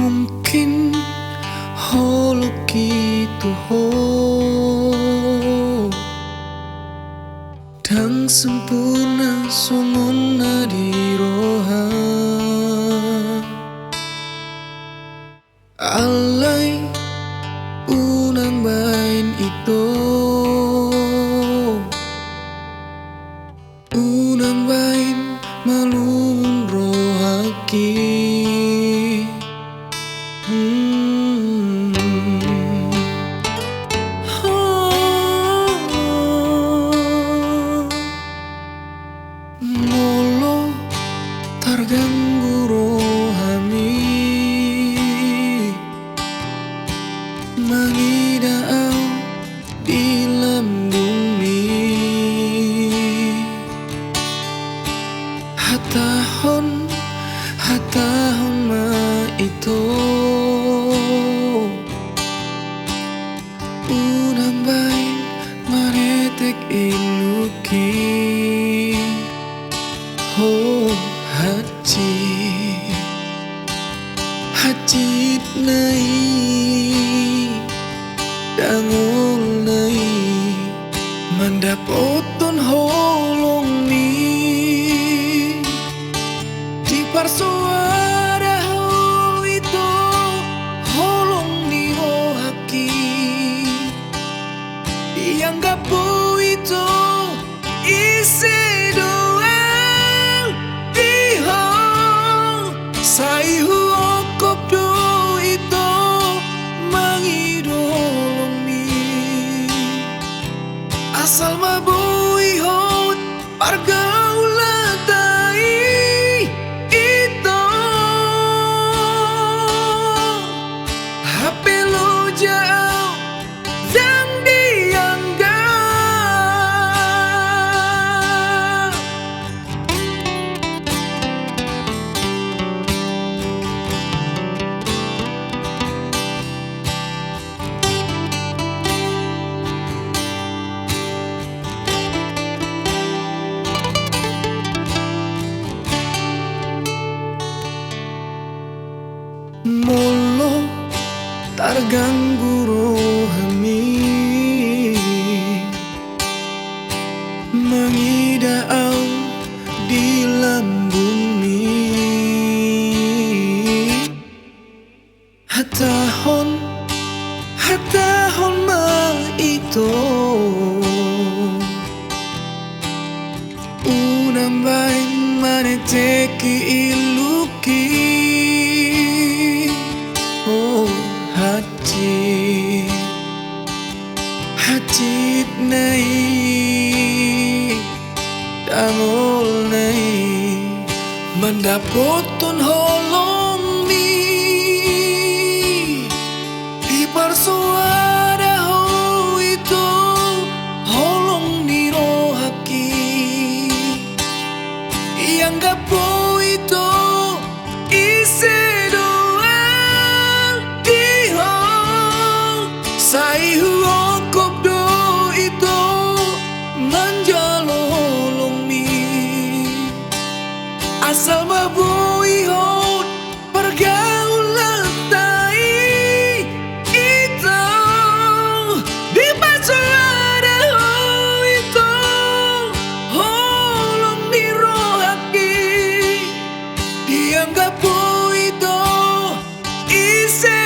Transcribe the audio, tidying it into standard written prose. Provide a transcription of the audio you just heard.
mungkin holo gitu ho dan sempurna sumona di roha alai unang bain itu unang bain malun rohaki Molo terganggu rohani mengidau di lambungni hatahon ma itu unang bain maretek iluki oh hajit nai dangol nai mandapoton holong ni di parsuara ho itu holong ni rohaki dianggap itu isi sai huokop do itu mangidolong mi asal mabui hot pargaulan tai itu HP lo jauh yang dianggap molo terganggu rohani mengidau di lambungni hatahon ma itu unang bain maneteki iluki oh hajit nai dangol nai mandapoton holong ni di parsuara ho itu holong ni rohaki ianggap itu isi sai huokop do itu manjalolong mi asal mabui hot pergaulan tai itu di pasara ho itu holong di rohaki dianggap itu isi